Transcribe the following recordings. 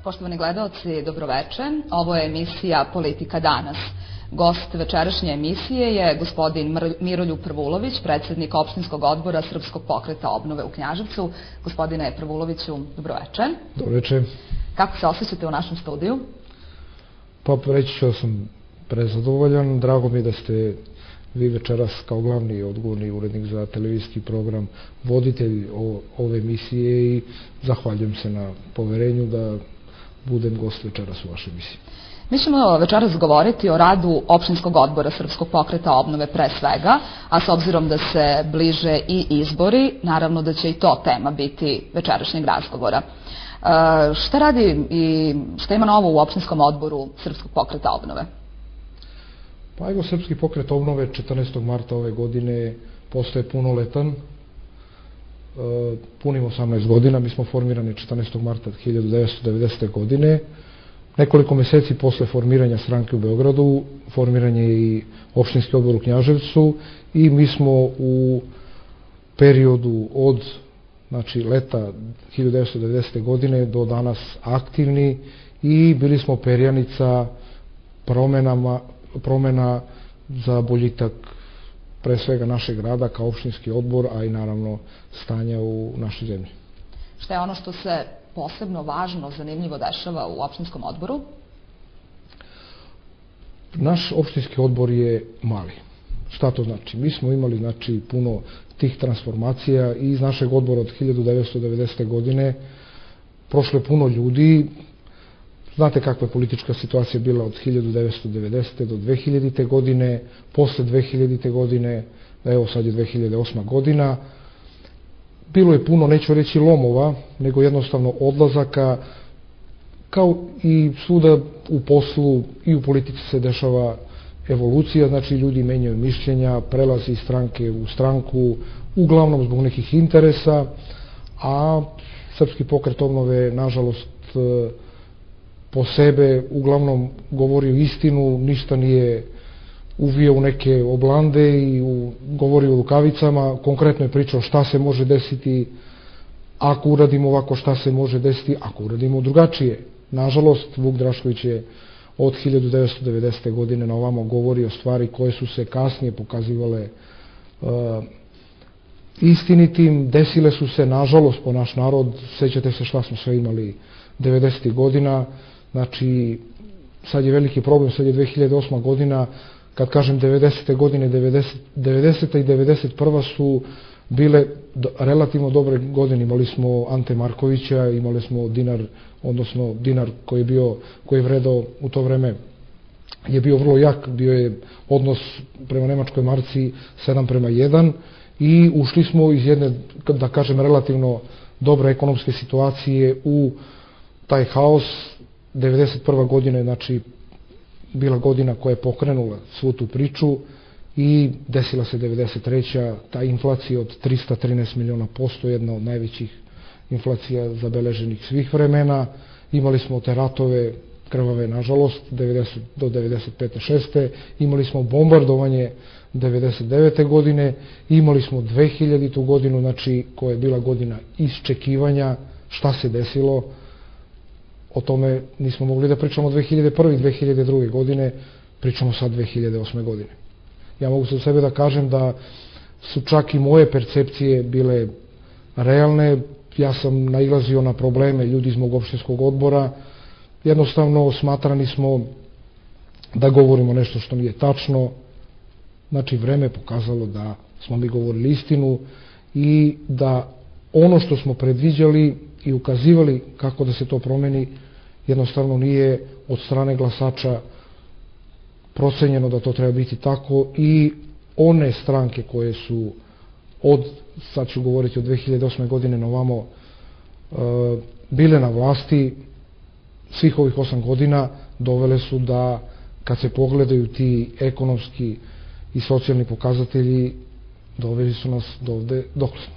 Poštovani gledaoci, dobroveče. Ovo je emisija Politika danas. Gost večerašnje emisije je gospodin Miroljub Prvulović, predsjednik opštinskog odbora Srpskog pokreta obnove u Knjaževcu. Gospodine Prvuloviću, dobroveče. Dobroveče. Kako se osjećate u našem studiju? Pa reći ću da sam prezadovoljan. Drago mi je da ste vi večeras kao glavni i odgovorni urednik za televizijski program voditelj ove emisije i zahvaljujem se na poverenju da budem gost večeras u vašoj emisiji. Mi ćemo večeras govoriti o radu opštinskog odbora Srpskog pokreta obnove pre svega, a s obzirom da se bliže i izbori, naravno da će i to tema biti večerašnjeg razgovora. Šta radi i šta ima novo u opštinskom odboru Srpskog pokreta obnove? Pa evo, Srpski pokret obnove 14. marta ove godine postaje punoletan. Punimo 18 godina, mi smo formirani 14. marta 1990. godine. Nekoliko meseci posle formiranja stranke u Beogradu, formiran je i opštinski odbor u Knjaževcu i mi smo u periodu od leta 1990. godine do danas aktivni i bili smo perjanica promena za boljitak pre svega našeg rada kao opštinski odbor, a i naravno stanja u našoj zemlji. Šta je ono što se posebno važno, zanimljivo dešava u opštinskom odboru? Naš opštinski odbor je mali. Šta to znači? Mi smo imali puno tih transformacija i iz našeg odbora od 1990. godine prošlo je puno ljudi. Znate kakva je politička situacija bila od 1990. do 2000. godine, posle 2000. godine, evo sad je 2008. godina. Bilo je puno, neću reći lomova, nego jednostavno odlazaka, kao i svuda u poslu i u politici se dešava evolucija, znači ljudi menjaju mišljenja, prelazi iz stranke u stranku, uglavnom zbog nekih interesa, a Srpski pokret obnove, nažalost, po sebe uglavnom govorio istinu, ništa nije uvio u neke oblande i govorio o rukavicama, konkretno je pričao šta se može desiti ako uradimo ovako, šta se može desiti ako uradimo drugačije. Nažalost, Vuk Drašković je od 1990. godine na ovamo govorio stvari koje su se kasnije pokazivale istinitim, desile su se, nažalost, po naš narod. Sećate se šta smo sve imali 90. godina, znači sad je veliki problem, sad je 2008. godina. Kad kažem 90. godine, 90. i 91. su bile relativno dobre godine. Imali smo Ante Markovića, imali smo dinar, odnosno dinar koji je vredao u to vreme, je bio vrlo jak, bio je odnos prema nemačkoj marci 7:1 i ušli smo iz jedne, da kažem, relativno dobre ekonomske situacije u taj haos. 91. godine, znači, bila godina koja je pokrenula svu tu priču i desila se 93. ta inflacija od 313 miliona %, jedna od najvećih inflacija zabeleženih svih vremena. Imali smo te ratove krvave, nažalost, do 95. 6. Imali smo bombardovanje 99. godine, imali smo 2000. godinu, znači, koja je bila godina iščekivanja šta se desilo. O tome nismo mogli da pričamo 2001. i 2002. godine, pričamo sad 2008. godine. Ja mogu sa sebe da kažem da su čak i moje percepcije bile realne. Ja sam nailazio na probleme ljudi iz mog opštinskog odbora. Jednostavno smatrani smo da govorimo nešto što nije tačno. Znači, vreme je pokazalo da smo mi govorili istinu i da ono što smo predviđali i ukazivali kako da se to promeni, jednostavno nije od strane glasača procenjeno da to treba biti tako i one stranke koje su sad ću govoriti od 2008. godine na ovamo, bile na vlasti svih ovih 8 godina, dovele su da, kad se pogledaju ti ekonomski i socijalni pokazatelji, doveli su nas dovde dokle smo.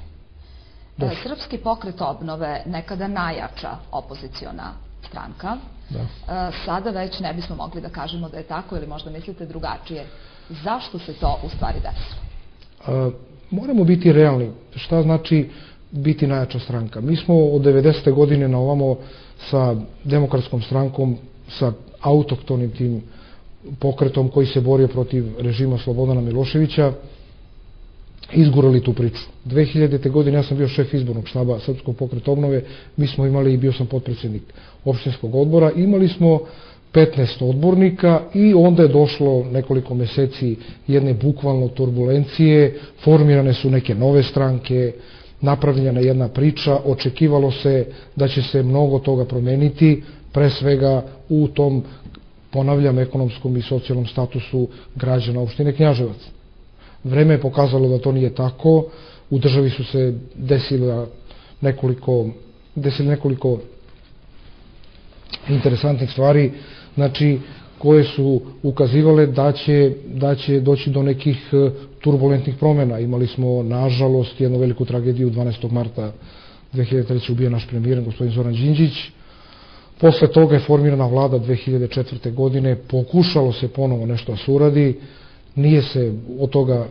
Srpski pokret obnove, nekada najjača opoziciona stranka, sada već ne bismo mogli da kažemo da je tako, ili možda mislite drugačije. Zašto se to u stvari desilo? Moramo biti realni. Šta znači biti najjača stranka. Mi smo od 90. godine na ovamo sa Demokratskom strankom, sa autoktonim tim pokretom koji se borio protiv režima Slobodana Miloševića, izgurali tu priču. 2000. godine ja sam bio šef izbornog štaba Srpskog pokreta obnove, mi smo imali i bio sam potpredsjednik opštinskog odbora, imali smo 15 odbornika i onda je došlo nekoliko meseci jedne bukvalno turbulencije, formirane su neke nove stranke, napravljena jedna priča, očekivalo se da će se mnogo toga promeniti, pre svega u tom, ponavljam, ekonomskom i socijalnom statusu građana opštine Knjaževac. Vreme je pokazalo da to nije tako, u državi su se desili nekoliko interesantnih stvari, znači, koje su ukazivale da će doći do nekih turbulentnih promjena. Imali smo, nažalost, jednu veliku tragediju 12. marta 2003. ubio naš premijer, gospodin Zoran Đinđić. Posle toga je formirana vlada 2004. godine, pokušalo se ponovo nešto da se uradi, nije se od toga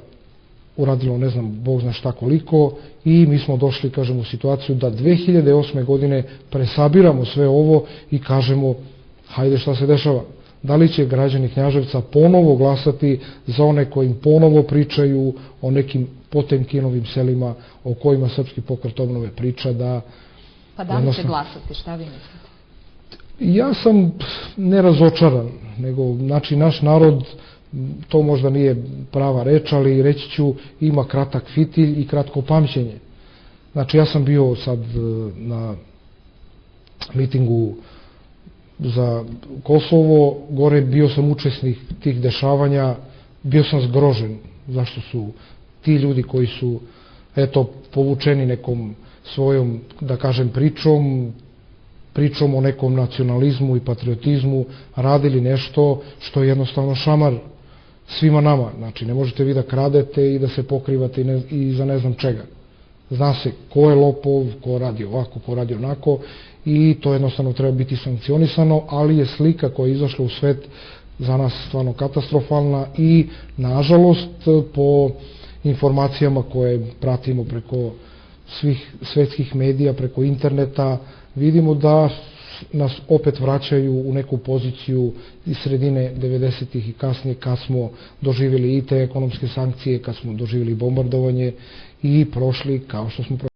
uradilo, ne znam, Bog zna šta koliko, i mi smo došli, kažemo, u situaciju da 2008. godine presabiramo sve ovo i kažemo, hajde, šta se dešava? Da li će građani Knjaževca ponovo glasati za one koji im ponovo pričaju o nekim Potemkinovim selima o kojima Srpski pokret obnove priča da... Pa da li će glasati, šta vi mislite? Ja sam nerazočaran, nego, znači, naš narod, to možda nije prava reč, ali reći ću, ima kratak fitilj i kratko pamćenje. Znači, ja sam bio sad na mitingu za Kosovo, gore bio sam učesnik tih dešavanja, bio sam zgrožen zašto su ti ljudi koji su, eto, povučeni nekom svojom, da kažem, pričom o nekom nacionalizmu i patriotizmu, radili nešto što je jednostavno šamar svima nama. Znači, ne možete vi da kradete i da se pokrivate i za ne znam čega. Zna se ko je lopov, ko radi ovako, ko radi onako, i to jednostavno treba biti sankcionisano, ali je slika koja je izašla u svet za nas stvarno katastrofalna i, nažalost, po informacijama koje pratimo preko svih svetskih medija, preko interneta, vidimo da nas opet vraćaju u neku poziciju iz sredine 90-ih i kasnije, kad smo doživjeli i te ekonomske sankcije, kad smo doživjeli bombardovanje i prošli kao što smo prošli.